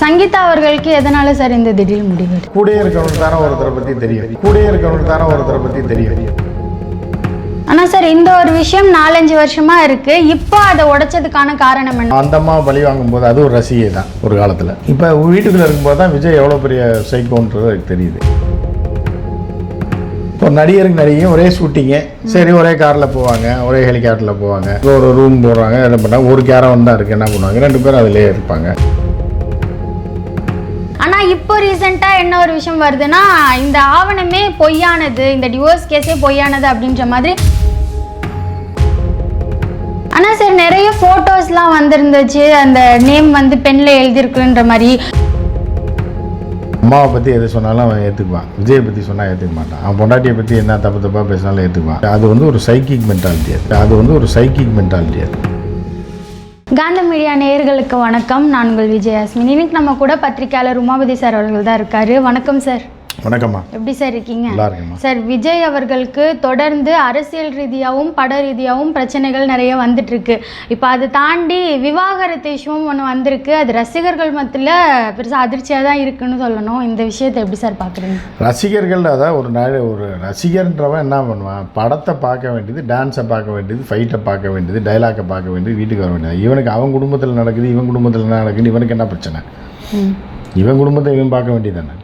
சங்கீதா அவர்களுக்கு எதனால சார் இந்த திடீர் முடிவு? கூடயே இருக்கவனுக்கு தானே ஒருத்தரை பற்றி தெரியும். கூடயே இருக்கவனுக்கு தானே ஒருத்தரை பற்றி தெரியும். ஆனால் சார் இந்த ஒரு விஷயம் 4-5 வருஷமா இருக்கு. இப்போ அதை உடைச்சதுக்கான காரணம் என்ன? அந்த அம்மா பழி வாங்கும்போது அது ஒரு ரசிகை தான் ஒரு காலத்தில். இப்போ வீட்டுக்குள்ளே இருக்கும்போது தான் விஜய் எவ்வளோ பெரிய சைக்கோன்றது எனக்கு தெரியுது. இப்போ நடிகருக்கு நடிகையும் ஒரே ஷூட்டிங்கு, சரி ஒரே காரில் போவாங்க, ஒரே ஹெலிகாப்டரில் போவாங்க, ஒரு ரூம் போடுறாங்க, என்ன பண்ணாங்க, ஒரு கேரவன் தான் இருக்குது, என்ன பண்ணுவாங்க, 2 பேரும் அதிலே இருப்பாங்க. ஆனால் இப்போ ரீசெண்டாக என்ன ஒரு விஷயம் வருதுன்னா, இந்த ஆவணமே பொய்யானது, இந்த டிவோர்ஸ் கேஸே பொய்யானது அப்படின்ற மாதிரி. ஆனால் சார் நிறைய ஃபோட்டோஸ்லாம் வந்துருந்துச்சு, அந்த நேம் வந்து பெண்ணில் எழுதியிருக்குன்ற மாதிரி. அம்மாவை பற்றி எது சொன்னாலும் அவன் ஏற்றுக்குவான், விஜயை பற்றி சொன்னால் ஏற்றுக்க மாட்டான். அவன் பொண்டாட்டியை பற்றி என்ன தப்பாக பேசினாலும் ஏற்றுக்குவான். அது வந்து ஒரு சைக்கிக் மென்டாலிட்டி. காந்தம் மீடியா நேயர்களுக்கு வணக்கம். நான் உங்கள் விஜயாஸ்மின். இன்னைக்கு நம்ம கூட பத்திரிகையாளர் உமாபதி சார் அவர்கள் தான் இருக்காரு. வணக்கம் சார். வணக்கம்மா. எப்படி சார் இருக்கீங்க? நல்லா இருக்கேம்மா. சார், விஜய் அவர்களுக்கு தொடர்ந்து அரசியல் ரீதியாகவும் பட ரீதியாகவும் பிரச்சனைகள் நிறைய வந்துட்டு இருக்கு. இப்போ அதை தாண்டி விவாகரத்து இஷ்யூவும் ஒன்று வந்திருக்கு. அது ரசிகர்கள் மத்தியில் பெருசாக அதிர்ச்சியாக தான் இருக்குன்னு சொல்லணும். இந்த விஷயத்தை எப்படி சார் பார்க்குறீங்க? ரசிகர்கள் அதான் ஒரு ரசிகர்ன்றவன் என்ன பண்ணுவான், படத்தை பார்க்க வேண்டியது, டான்ஸை பார்க்க வேண்டியது, ஃபைட்டை பார்க்க வேண்டியது, டைலாக்கை பார்க்க வேண்டியது, வீட்டுக்கு வர வேண்டியது. இவனுக்கு அவன் குடும்பத்தில் நடக்குது, இவன் குடும்பத்தில் என்ன நடக்குது, இவனுக்கு என்ன பிரச்சனை? இவன் குடும்பத்தை இவன் பார்க்க வேண்டியது தானே.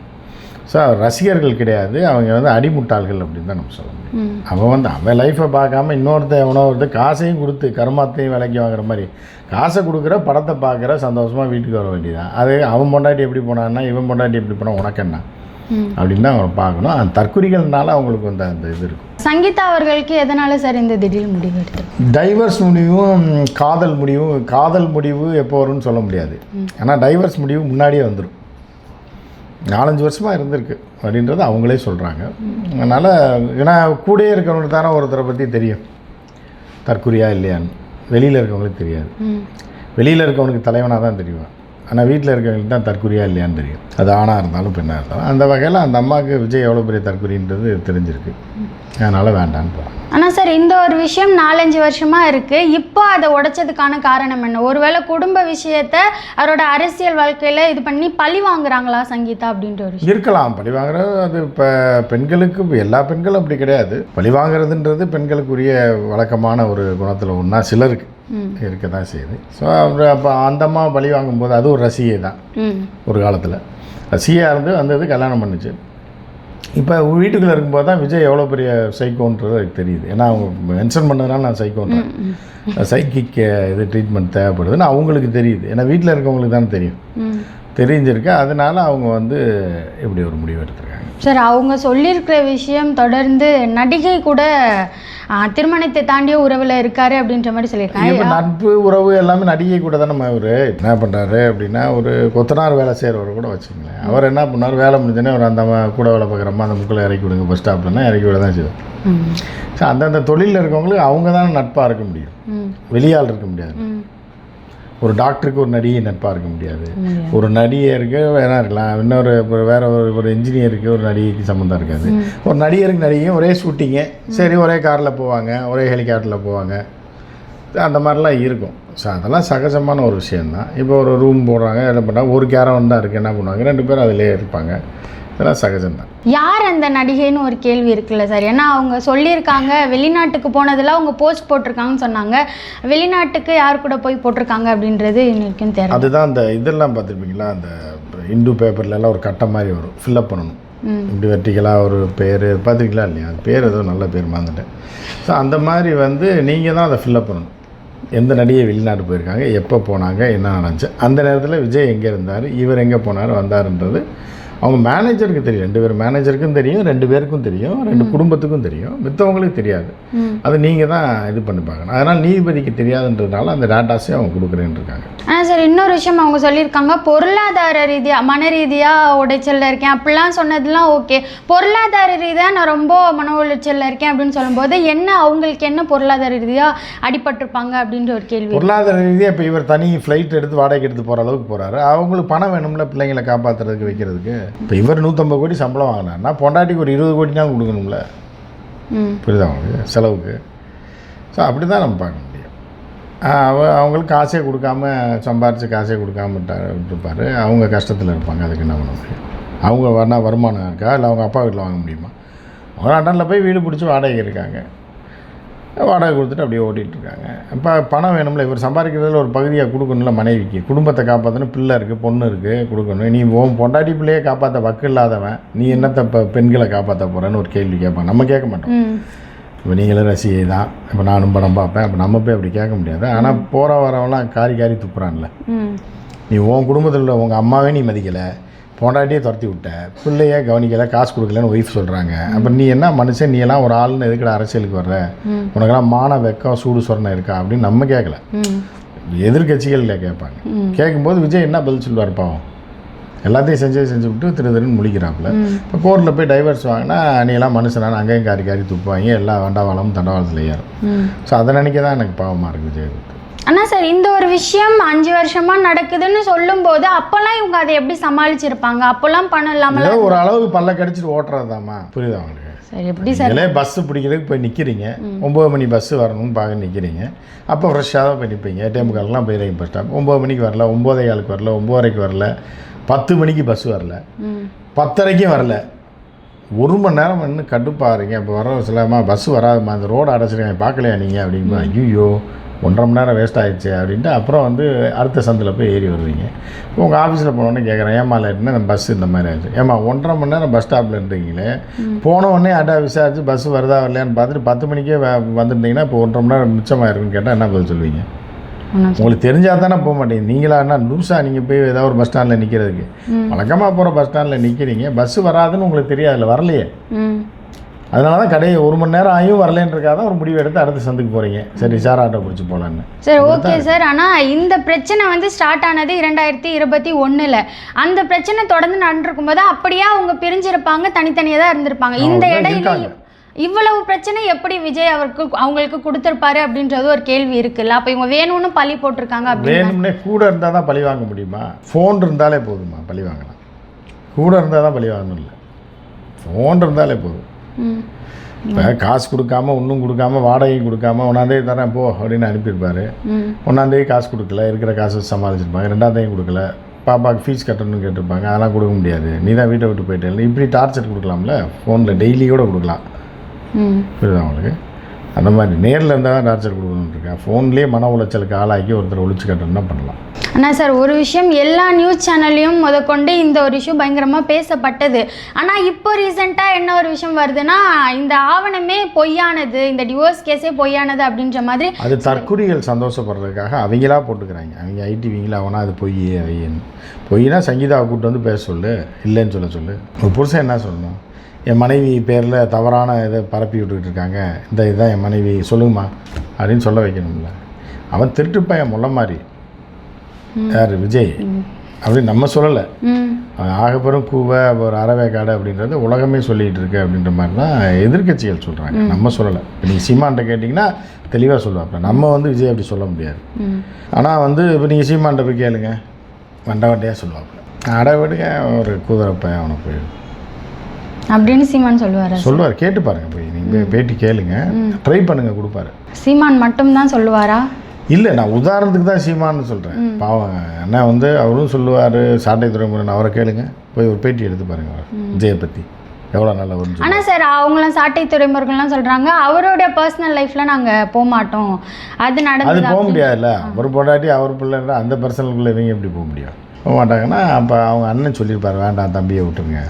ஸோ ரசிகர்கள் கிடையாது, அவங்க வந்து அடிமுட்டாள்கள் அப்படின்னு தான் நம்ம சொல்ல முடியும். அவன் லைஃப்பை பார்க்காம ஒருத்தர் காசையும் கொடுத்து கருமாத்தையும் விலைக்கு வாங்குற மாதிரி காசை கொடுக்குற, படத்தை பார்க்குற, சந்தோஷமாக வீட்டுக்கு வர வேண்டியதான். அது அவன் பொண்டாட்டி எப்படி போனான்னா இவன் பொண்டாட்டி எப்படி போனால் உனக்கு என்ன அப்படின்னு தான் அவனை பார்க்கணும். அந்த தற்குறிகள்னால அவங்களுக்கு வந்து அந்த இது இருக்கும். சங்கீதா அவர்களுக்கு எதனால சார் இந்த திடீர் முடிவு எடுத்து? டைவர்ஸ் முடிவும் காதல் முடிவு எப்போ வரும்னு சொல்ல முடியாது. ஆனால் டைவர்ஸ் முடிவு முன்னாடியே வந்துடும். 4-5 வருஷமாக இருந்திருக்கு அப்படின்றது அவங்களே சொல்கிறாங்க. அதனால் ஏன்னா கூடயே இருக்கிறவனுக்கு தானே ஒருத்தரை பற்றி தெரியும் தற்குறியா இல்லையான்னு. வெளியில் இருக்கவங்களுக்கு தெரியாது. வெளியில் இருக்கவனுக்கு தலைவனாக தான் தெரியும். ஆனால் வீட்டில் இருக்கவங்களுக்கு தான் தற்குறியா இல்லையான்னு தெரியும். அது ஆணாக இருந்தாலும் பெண்ணாக இருந்தாலும். அந்த வகையில் அந்த அம்மாவுக்கு விஜய் எவ்வளோ பெரிய தற்குறின்றது தெரிஞ்சிருக்கு. அதனால் வேண்டான்னு போகிறாங்க. ஆனால் சார் இந்த ஒரு விஷயம் 4-5 வருஷமாக இருக்குது. இப்போ அதை உடைச்சதுக்கான காரணம் என்ன? ஒருவேளை குடும்ப விஷயத்தை அவரோட அரசியல் வாழ்க்கையில் இது பண்ணி பழி வாங்குறாங்களா சங்கீதா அப்படின்ற ஒரு விஷயம் இருக்கலாம். பழி வாங்குறது அது இப்போ பெண்களுக்கு, எல்லா பெண்களும் அப்படி கிடையாது. பழி வாங்குறதுன்றது பெண்களுக்குரிய வழக்கமான ஒரு குணத்தில் ஒன்றா சிலருக்கு இருக்க தான் செய்யுது. ஸோ அப்போ அந்த அம்மா பழி வாங்கும்போது அது ஒரு ரசிகை தான் ஒரு காலத்தில். ரசிகையாக இருந்து வந்தது கல்யாணம் பண்ணிச்சு. இப்போ வீட்டுக்குள்ளே இருக்கும்போது தான் விஜய் எவ்வளோ பெரிய சைக்கோன்றது எனக்கு தெரியுது. ஏன்னா அவங்க மென்ஷன் பண்ணதுனால நான் சைக்கோன்றேன். சைக்கிக் இது ட்ரீட்மெண்ட் தேவைப்படுதுன்னு அவங்களுக்கு தெரியுது. ஏன்னா வீட்டில் இருக்கவங்களுக்கு தானே தெரிஞ்சிருக்கு. அதனால அவங்க வந்து இப்படி ஒரு முடிவு எடுத்துருக்காங்க. சார், அவங்க சொல்லியிருக்கிற விஷயம் தொடர்ந்து நடிகை கூட திருமணத்தை தாண்டிய உறவில் இருக்காரு அப்படின்ற மாதிரி சொல்லியிருக்காங்க. இப்போ நட்பு உறவு எல்லாமே நடிகை கூட தான். நம்ம அவர் என்ன பண்ணுறாரு அப்படின்னா, ஒரு கொத்தனார் வேலை செய்கிறவரை கூட வச்சுங்களேன். அவர் என்ன பண்ணார், வேலை முடிஞ்சோடனே ஒரு அந்த கூட வேலை பார்க்குறம்மா அந்த முக்கில் இறக்கி விடுங்க பஸ் ஸ்டாப்லன்னா இறக்கி விட தான் செய்வார். ஸோ அந்தந்த தொழிலில் இருக்கவங்களுக்கு அவங்க தானே நட்பாக இருக்க முடியும், வெளியால் இருக்க முடியாது. ஒரு டாக்டருக்கு ஒரு நடிகை நட்பாக இருக்க முடியாது. ஒரு நடிகருக்கு வேணா இருக்கலாம், இன்னொரு வேற ஒரு இன்ஜினியருக்கு ஒரு நடிகைக்கு சம்மந்தம் இருக்காது. ஒரு நடிகருக்கு நடிகையும் ஒரே ஷூட்டிங்கு, சரி ஒரே காரில் போவாங்க, ஒரே ஹெலிகாப்டரில் போவாங்க, அந்த மாதிரிலாம் இருக்கும். ஸோ அதெல்லாம் சகஜமான ஒரு விஷயந்தான். இப்போ ஒரு ரூம் போடுறாங்க, என்ன பண்ணாங்க, ஒரு கேரவன் தான் இருக்குது, என்ன பண்ணுவாங்க, 2 பேரும் அதிலே இருப்பாங்க. இதெல்லாம் சகஜம்தான். யார் அந்த நடிகைன்னு ஒரு கேள்வி இருக்குல்ல சார். ஏன்னா அவங்க சொல்லியிருக்காங்க வெளிநாட்டுக்கு போனதில் அவங்க போஸ்ட் போட்டிருக்காங்கன்னு சொன்னாங்க. வெளிநாட்டுக்கு யார் கூட போய் போட்டிருக்காங்க அப்படின்றது இன்னைக்கும் தெரியும். அதுதான் அந்த இதெல்லாம் பார்த்துருப்பீங்களா, அந்த இந்து பேப்பர்லலாம் ஒரு கட்டம் மாதிரி வரும், ஃபில்லப் பண்ணணும். இப்படி வெர்டிக்கலாக ஒரு பேர் பார்த்துருக்கீங்களா இல்லையா? அது பேர் ஏதோ நல்ல பேர் மறந்துட்டேன். ஸோ அந்த மாதிரி வந்து நீங்கள் தான் அதை ஃபில்லப் பண்ணணும். எந்த நடிகை வெளிநாட்டு போயிருக்காங்க, எப்போ போனாங்க, என்ன நடந்துச்சு, அந்த நேரத்தில் விஜய் எங்கே இருந்தார், இவர் எங்கே போனார் வந்தாருன்றது அவங்க மேனேஜருக்கு தெரியும். 2 பேர் மேனேஜருக்கும் தெரியும், 2 பேருக்கும் தெரியும், 2 குடும்பத்துக்கும் தெரியும், மித்தவங்களுக்கு தெரியாது. அது நீங்கள் தான் இது பண்ணி பார்க்கணும். அதனால் நீதிபதிக்கு தெரியாதுன்றதுனால அந்த டேட்டாஸே அவங்க கொடுக்குறேன்னு இருக்காங்க. ஆனால் சார் இன்னொரு விஷயம் அவங்க சொல்லியிருக்காங்க, பொருளாதார ரீதியாக மன ரீதியாக உடைச்சலில் இருக்கேன் அப்படிலாம் சொன்னதுலாம் ஓகே. பொருளாதார ரீதியாக நான் ரொம்ப மன உளைச்சலில் இருக்கேன் அப்படின்னு சொல்லும்போது என்ன அவங்களுக்கு என்ன பொருளாதார ரீதியாக அடிபட்டிருப்பாங்க அப்படின்ற ஒரு கேள்வி. பொருளாதார ரீதியாக இப்போ இவர் தனி ஃப்ளைட் எடுத்து வாடகை எடுத்து போகிற அளவுக்கு போகிறாரு. அவங்களுக்கு பணம் வேணும்ல பிள்ளைங்களை காப்பாற்றுறதுக்கு வைக்கிறதுக்கு. இப்போ இவர் 150 கோடி சம்பளம் வாங்கினார்னா பொண்டாட்டிக்கு ஒரு 20 கோடினா கொடுக்கணும்ல, புரியுதா அவங்களுக்கு செலவுக்கு. ஸோ அப்படி தான் நம்ம பார்க்க முடியும். அவங்களுக்கு காசே கொடுக்காம சம்பாரித்து காசே கொடுக்காம விட்டுருப்பார். அவங்க கஷ்டத்தில் இருப்பாங்க. அதுக்கு என்ன பண்ண முடியும்? அவங்க வருமானம் இருக்கா இல்லை அவங்க அப்பா வீட்டில் வாங்க முடியுமா? அவங்க லண்டனில் போய் வீடு பிடிச்சி வாடகை இருக்காங்க. வாடகை கொடுத்துட்டு அப்படியே ஓட்டிகிட்ருக்காங்க. இப்போ பணம் வேணும்ல, இவர் சம்பாதிக்கிறதுல ஒரு பகுதியாக கொடுக்கணும்ல மனைவிக்கு. குடும்பத்தை காப்பாற்றணும், பிள்ளை இருக்குது, பொண்ணு இருக்குது, கொடுக்கணும். நீ பொண்டாட்டி பிள்ளையே காப்பாற்ற வக்கு இல்லாதவன் நீ என்னத்தை இப்போ பெண்களை காப்பாற்ற போகிறேன்னு ஒரு கேள்வி கேட்பாங்க. நம்ம கேட்க மாட்டோம். இப்போ நீங்களும் ரசிகை தான், இப்போ நானும் படம் பார்ப்பேன், இப்போ நம்ம போய் அப்படி கேட்க முடியாது. ஆனால் போகிற வரவெல்லாம் காரி துப்புறான்ல. நீ உன் குடும்பத்தில் உள்ள உங்கள் அம்மாவே நீ மதிக்கலை, பொண்டாட்டியே துரத்தி விட்ட, பிள்ளையே கவனிக்கலை, காசு கொடுக்கலன்னு ஒய்ஃப் சொல்கிறாங்க. அப்புறம் நீ என்ன மனுஷன், நீ எல்லாம் ஒரு ஆளுன்னு எதுக்கட அரசியலுக்கு வர்ற, உனக்கெல்லாம் மான வெக்கம் சூடு சொரணை இருக்கா அப்படின்னு நம்ம கேட்கல, எதிர்கட்சிகளில் கேட்பாங்க. கேட்கும்போது விஜய் என்ன பதில் சொல்லுவார்? பாவம் எல்லாத்தையும் செஞ்சு விட்டு திருன்னு முழிக்கிறாப்புல. இப்போ கோர்ட்டில் போய் டைவர்ஸ் வாங்கினா நீ எல்லாம் மனுஷனான அங்கேயும் காரி துப்புவாங்க, எல்லாம் வண்டவாளமும் தண்டவாளத்தில் ஏறும். ஸோ அதை நினைக்க தான் எனக்கு பாவமாக இருக்குது விஜய். ஆனால் சார் இந்த ஒரு விஷயம் 5 வருஷமாக நடக்குதுன்னு சொல்லும்போது அப்போல்லாம் இவங்க அதை எப்படி சமாளிச்சிருப்பாங்க? அப்போல்லாம் பணம் இல்லாமல் ஒரு அளவுக்கு பல்ல கடிச்சிட்டு ஓட்டுறதாம்மா, புரியுதா அவங்களுக்கு? சரி, எப்படி சார் இதிலே பஸ்ஸு பிடிக்கிறதுக்கு போய் நிற்கிறீங்க, 9 மணி பஸ்ஸு வரணும்னு பார்க்க நிற்கிறீங்க. அப்போ ஃப்ரெஷ்ஷாக தான் போய் நிற்பீங்க. ஏடிஎம்காரெலாம் போயிடுறீங்க பஸ் ஸ்டாப். 9 மணிக்கு வரல, 9:15 வரல, 9:30 வரல, 10 மணிக்கு பஸ் வரல, 10:30 வரல, 1 மணி நேரம் இன்னும் கடுப்பாருங்க. இப்போ வர சிலமா பஸ்ஸு வராதுமா, அந்த ரோடு அடைச்சிருக்கேன் பார்க்கலையா நீங்கள் அப்படின்பா. ஐயோ 1.5 மணி நேரம் வேஸ்ட் ஆகிடுச்சு அப்படின்ட்டு அப்புறம் அடுத்த சந்தில் போய் ஏறி வருவீங்க. உங்கள் ஆஃபீஸில் போனோடனே கேட்குறேன், ஏமா லேட்டுன்னா இந்த பஸ்ஸு இந்த மாதிரி ஆயிடுச்சு. ஏமா 1.5 மணி நேரம் பஸ் ஸ்டாப்பில் இருந்தீங்களே, போனவுடனே விசாரிச்சு பஸ்ஸு வருதா வரலையான்னு பார்த்துட்டு 10 மணிக்கே வந்துருந்தீங்கன்னா இப்போ 1.5 மணி நேரம் மிச்சமாக இருக்குன்னு கேட்டால் என்ன பதில் சொல்லுவீங்க? உங்களுக்கு தெரிஞ்சால் தானே போக மாட்டேங்க. நீங்களா என்ன லூஸாக நீங்கள் போய் ஏதாவது ஒரு பஸ் ஸ்டாண்டில் நிற்கிறதுக்கு? வழக்கமாக போகிற பஸ் ஸ்டாண்டில் நிற்கிறீங்க, பஸ்ஸு வராதுன்னு உங்களுக்கு தெரியாதுல்ல, வரலையே. அதனால தான் கடையை 1 மணி நேரம் ஆகியும் வரலன்றக்காக ஒரு முடிவு எடுத்து அடுத்த சந்துக்கு போகிறீங்க. சரி சார் ஆட்டோ பிடிச்சி போகலான்னு. சரி, ஓகே சார். ஆனால் இந்த பிரச்சனை ஸ்டார்ட் ஆனது 2021. அந்த பிரச்சனை தொடர்ந்து நடந்திருக்கும் போது அப்படியே அவங்க பிரிஞ்சிருப்பாங்க, தனித்தனியாக தான் இருந்திருப்பாங்க. இந்த இடையில இவ்வளவு பிரச்சனை எப்படி விஜய் அவங்களுக்கு கொடுத்துருப்பாரு அப்படின்றது ஒரு கேள்வி இருக்குல்ல. அப்போ இவங்க வேணும்னு பழி போட்டிருக்காங்க. அப்படி வேணும்னே கூட இருந்தால் தான் பழி வாங்க முடியுமா? ஃபோன் இருந்தாலே போதுமா பழி வாங்கலாம்? கூட இருந்தால் தான் பழி வாங்கணும் இல்லை, ஃபோன் இருந்தாலே போதும். இப்போ காசு கொடுக்காம ஒன்றும் கொடுக்காம வாடகையும் கொடுக்காம 1ஆந்தேதி தரேன் போ அப்படின்னு அனுப்பியிருப்பாரு. 1ஆந்தேதி காசு கொடுக்கல, இருக்கிற காசு சமாளிச்சிருப்பாங்க. 2ஆந்தேதி கொடுக்கல, பாப்பாவுக்கு ஃபீஸ் கட்டணும்னு கேட்டிருப்பாங்க, அதெல்லாம் கொடுக்க முடியாது, நீ தான் வீட்டை விட்டு போயிட்டே. இப்படி டார்ச்சர் கொடுக்கலாம்ல, ஃபோனில் டெய்லி கூட கொடுக்கலாம். புரியுதா உங்களுக்கு? அந்த மாதிரி நேரில் இருந்தால் தான் டார்ச்சர் கொடுக்கணுன்னு இருக்கேன். ஃபோன்லேயே மன உளைச்சலுக்கு ஆளாக்கி ஒருத்தர் ஒழிச்சு கட்டணும்னா பண்ணலாம். ஆனால் சார் ஒரு விஷயம் எல்லா நியூஸ் சேனல்லையும் முதற்கொண்டு இந்த ஒரு விஷயம் பயங்கரமாக பேசப்பட்டது. ஆனால் இப்போ ரீசெண்டாக என்ன ஒரு விஷயம் வருதுன்னா, இந்த ஆவணமே பொய்யானது, இந்த டிவோர்ஸ் கேஸே பொய்யானது அப்படின்ற மாதிரி. அது தற்குறிகள் சந்தோஷப்படுறதுக்காக அவங்களா போட்டுக்கிறாங்க. அவங்க ஐடிவிங்களா அவனா அது பொய்னா சங்கீதாவை கூப்பிட்டு வந்து பேச சொல்லு, இல்லைன்னு சொல்லு. ஒரு புருஷன் என்ன சொல்லணும்? என் மனைவி பேரில் தவறான இதை பரப்பி விட்டுக்கிட்டு இருக்காங்க, இந்த இதுதான் என் மனைவி, சொல்லுங்கம்மா அப்படின்னு சொல்ல வைக்கணும்ல. அவன் திருட்டு பையன் முள்ள மாதிரி. யார்? விஜய். அப்படின்னு நம்ம சொல்லலை, அவன் ஆகப்பெரும் கூவை ஒரு அறவேக்காடு அப்படின்றது உலகமே சொல்லிகிட்டு இருக்கு அப்படின்ற மாதிரி தான் எதிர்கட்சிகள் சொல்கிறாங்க, நம்ம சொல்லலை. இப்போ நீங்கள் சீமான்ட்ட கேட்டிங்கன்னா தெளிவாக சொல்லுவாங்க. நம்ம விஜய் அப்படி சொல்ல முடியாது. ஆனால் இப்போ நீங்கள் சீமான்ட்ட போய் கேளுங்க, வண்டையாக சொல்லுவாங்க. அடை விடுங்க, ஒரு குதிரை பையன் அவனை போய் அப்படின்னு சீமான் சொல்லுவார். கேட்டு பாருங்க, போய் நீங்கள் பேட்டி கேளுங்க, ட்ரை பண்ணுங்க, கொடுப்பாரு. சீமான் மட்டும்தான் சொல்லுவாரா? இல்லை, நான் உதாரணத்துக்கு தான் சீமான்னு சொல்கிறேன். பாவம் அண்ணா அவரும் சொல்லுவார், சாட்டை துறைமுருகன், அவரை கேளுங்க, போய் ஒரு பேட்டி எடுத்து பாருங்க விஜயை பற்றி எவ்வளோ நல்லா வரும். ஆனால் சார் அவங்களாம் சாட்டை துறைமுருகன்லாம் சொல்கிறாங்க அவரோட பர்சனல் லைஃப்பில் நாங்கள் போக மாட்டோம், அது போக முடியாதுல்ல. அவர் பொண்டாட்டி அவர் பிள்ளைன்ற அந்த பர்சனலுக்குள்ளே இவங்க எப்படி போக முடியும்? போக மாட்டாங்கன்னா அப்போ அவங்க அண்ணன் சொல்லியிருப்பார், வேண்டாம் தம்பியை விட்டுருங்க,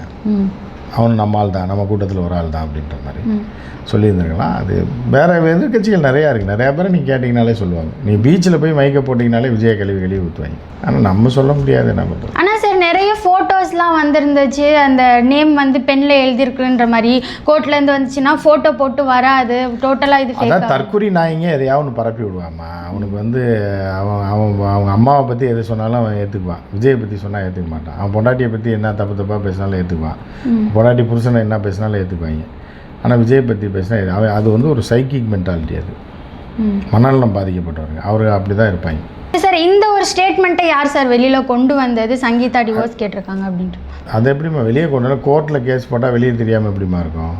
அவனு நம்ம ஆள் தான், நம்ம கூட்டத்தில் ஒரு ஆள் தான் அப்படின்ற மாதிரி சொல்லியிருந்துருக்கலாம். அது வேறு எதிர்கட்சிகள் நிறையா இருக்குது. நிறையா பேரை நீங்கள் கேட்டிங்கனாலே சொல்லுவாங்க. நீ பீச்சில் போய் மைக்க போட்டிங்கனாலே விஜயை கழுவி ஊற்றுவாங்க. ஆனால் நம்ம சொல்ல முடியாது என்ன பண்ணுறது. ஆனால் சார் நிறைய ஃபோட்டோஸ்லாம் வந்துருந்துச்சு, அந்த நேம் பெண்ணில் எழுதியிருக்குன்ற மாதிரி. கோர்ட்லேருந்து வந்துச்சுன்னா ஃபோட்டோ போட்டு வராது, டோட்டலாக இது அதான் தற்குறி நாய்ங்க எதையாவது பரப்பி விடுவாமா. அவனுக்கு அவங்க அம்மாவை பற்றி எது சொன்னாலும் அவன் ஏற்றுக்குவான், விஜயை பற்றி சொன்னால் ஏற்றுக்க மாட்டான். அவன் பொண்டாட்டியை பற்றி என்ன தப்பாக பேசினாலும் ஏற்றுக்குவான், பொண்டாட்டி புருஷனை என்ன பேசினாலும் ஏற்றுக்குவாங்க. ஆனால் விஜய் பற்றி பேசினா அது ஒரு சைக்கிக் மென்டாலிட்டி, அது மனநலம் பாதிக்கப்பட்டவங்க, அவர் அப்படி தான் இருப்பாங்க. சார் இந்த ஒரு ஸ்டேட்மெண்ட்டை யார் சார் வெளியில் கொண்டு வந்தது? சங்கீதா டிவோர்ஸ் கேட்டிருக்காங்க அப்படின்ட்டு. அது எப்படிமா வெளியே கொண்டு கோர்ட்டில் கேஸ் போட்டால் வெளியே தெரியாமல் எப்படிமா இருக்கும்?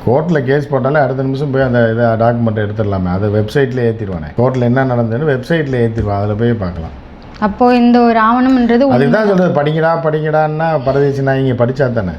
கோர்ட்டில் கேஸ் போட்டாலே அடுத்த நிமிஷம் போய் அந்த இதை டாக்குமெண்ட் எடுத்துடலாமே, அதை வெப்சைட்டில் ஏற்றிடுவானே. கோர்ட்டில் என்ன நடந்ததுன்னு வெப்சைட்டில் ஏற்றிடுவான், அதில் போய் பார்க்கலாம். அப்போது இந்த ஒரு ஆவணம்ன்றது அதுதான் சொல்கிறது. படிக்கடான்னா பரதேசி நாய்ங்க படித்தா தானே,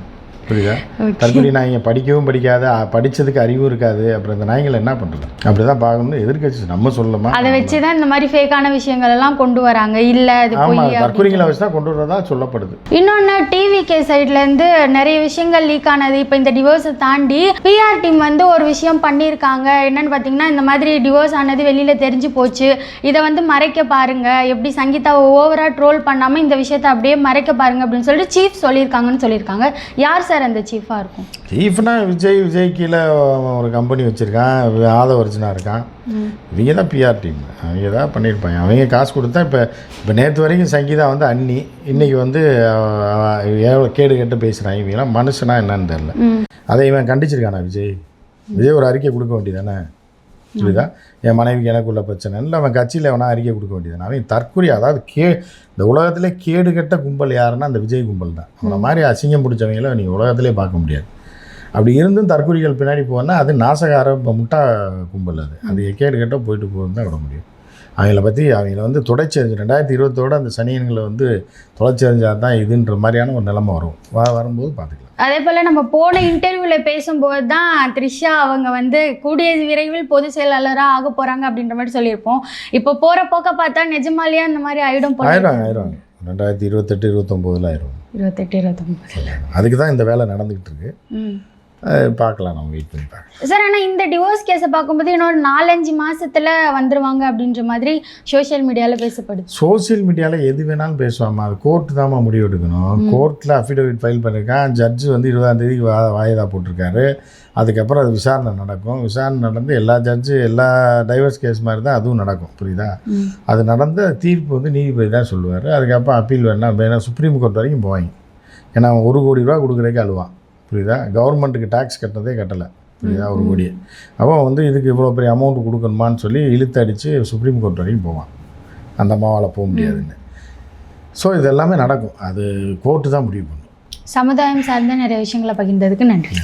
புரியுதா? தற்கொலை நாய்ங்க படிக்கவும் படிக்காது, படித்ததுக்கு அறிவும் இருக்காது. அப்புறம் இந்த நாய்களை என்ன பண்ணுறது? அப்படி தான் பார்க்கணும்னு எதிர்க்கட்சி நம்ம சொல்லணுமா? அதை வச்சு தான் இந்த மாதிரி ஃபேக்கான விஷயங்கள் எல்லாம் கொண்டு வராங்க. இல்லை அது ஆமாம், தற்கொலைகளை வச்சு தான் கொண்டு வரதா சொல்லப்படுது. இன்னொன்று டிவிகே சைட்லேருந்து நிறைய விஷயங்கள் லீக் ஆனது. இப்போ இந்த டிவோர்ஸை தாண்டி பிஆர் டீம் வந்து ஒரு விஷயம் பண்ணியிருக்காங்க. என்னன்னு பார்த்தீங்கன்னா, இந்த மாதிரி டிவோர்ஸ் ஆனது வெளியில் தெரிஞ்சு போச்சு, இதை வந்து மறைக்க பாருங்க, எப்படி சங்கீதாவை ஓவராக ட்ரோல் பண்ணாமல் இந்த விஷயத்தை அப்படியே மறைக்க பாருங்க அப்படின்னு சொல்லிட்டு சீஃப் சொல்லியிருக்காங்கன்னு சொல்லியிருக்காங்க. யார் சார் அந்த சீஃபாக இருக்கும்? சீஃப்னா விஜய் கீழே ஒரு கம்பெனி வச்சுருக்கான், ஆதவர்ஜனா இருக்கான். இவங்க தான் பிஆர் டீம், அவங்க தான் பண்ணியிருப்பாங்க. அவங்க காசு கொடுத்தா. இப்போ நேற்று வரைக்கும் சங்கீதா வந்து அண்ணி, இன்றைக்கி வந்து எவ்வளோ கேடு கேட்டு பேசுகிறாங்க. இவங்கெல்லாம் மனுஷனா என்னன்னு தெரில. அதை இவன் கண்டிச்சிருக்கானா விஜய் ஒரு அறிக்கை கொடுக்க வேண்டியதானே, புரியுதா? என் மனைவிக்கு எனக்குள்ள பிரச்சனை இல்லை, அவன் கட்சியில் எவனா அறிக்கை கொடுக்க வேண்டியதானே. அவன் தற்கொலை, அதாவது இந்த உலகத்திலே கேடு கெட்ட கும்பல் யாருன்னா அந்த விஜய் கும்பல் தான். அவனை மாதிரி அசிங்கம் பிடிச்சவங்கள நீங்கள் உலகத்திலே பார்க்க முடியாது. அப்படி இருந்தும் தற்கொலைகள் பின்னாடி போனால் அது நாசகார முட்டா கும்பல். அது கேடு கெட்ட போயிட்டு போகுதுன்னு தான் விட முடியும். அவங்கள வந்து தொலைச்செறிஞ்சு 2020 அந்த சனியன்களை வந்து தொலைச்செறிஞ்சால் தான் இதுன்ற மாதிரியான ஒரு நிலைமை வரும்போது பார்த்துக்கலாம். அதே போல் நம்ம போன இன்டர்வியூவில் பேசும்போது தான் த்ரிஷா அவங்க வந்து கூடிய விரைவில் பொதுச் செயலாளராக ஆக போகிறாங்க அப்படின்ற மாதிரி சொல்லியிருப்போம். இப்போ போகிற போக்க பார்த்தா நிஜமாலியா இந்த மாதிரி ஆயிடுவாங்க. 2028, 2029 ஆயிரும். 28, 29 அதுக்கு தான் இந்த வேலை நடந்துக்கிட்டு இருக்கு. பார்க்கலாம், நம்ம வெயிட் பண்ணி பார்க்கலாம் சார். ஆனால் இந்த டிவோர்ஸ் கேஸை பார்க்கும்போது இன்னொரு 4-5 மாதத்தில் வந்துடுவாங்க அப்படின்ற மாதிரி சோஷியல் மீடியாவில் பேசப்படுது. சோசியல் மீடியாவில் எது வேணாலும் பேசுவாமா, அது கோர்ட்டு தான் முடிவு எடுக்கணும். கோர்ட்டில் அஃபிடவிட் ஃபைல் பண்ணியிருக்கான், ஜட்ஜு வந்து 20ஆம் தேதிக்கு வாய்தா போட்டிருக்காரு. அதுக்கப்புறம் அது விசாரணை நடக்கும். விசாரணை நடந்து எல்லா ஜட்ஜு எல்லா டைவர்ஸ் கேஸ் மாதிரி தான் அதுவும் நடக்கும், புரியுதா? அது நடந்த தீர்ப்பு வந்து நீதிபதி தான் சொல்லுவார். அதுக்கப்புறம் அப்பீல் வேணா சுப்ரீம் கோர்ட் வரைக்கும் போவாங்க. ஏன்னா அவன் 1 கோடி ரூபா கொடுக்குறதுக்கு அழுவான், புரியுதா? கவர்மெண்ட்டுக்கு டேக்ஸ் கட்டினதே கட்டலை, புரியுதா? 1 கோடி. அவன் வந்து இதுக்கு இவ்வளோ பெரிய அமௌண்ட் கொடுக்கணுமான்னு சொல்லி இழுத்து அடித்து சுப்ரீம் கோர்ட் வரைக்கும் போவான், அந்த அம்மாவால் போக முடியாதுன்னு. ஸோ இது எல்லாமே நடக்கும், அது கோர்ட்டு தான் முடிவு பண்ணும். சமுதாயம் சார்ந்த நிறைய விஷயங்களை பகிர்ந்ததுக்கு நன்றி.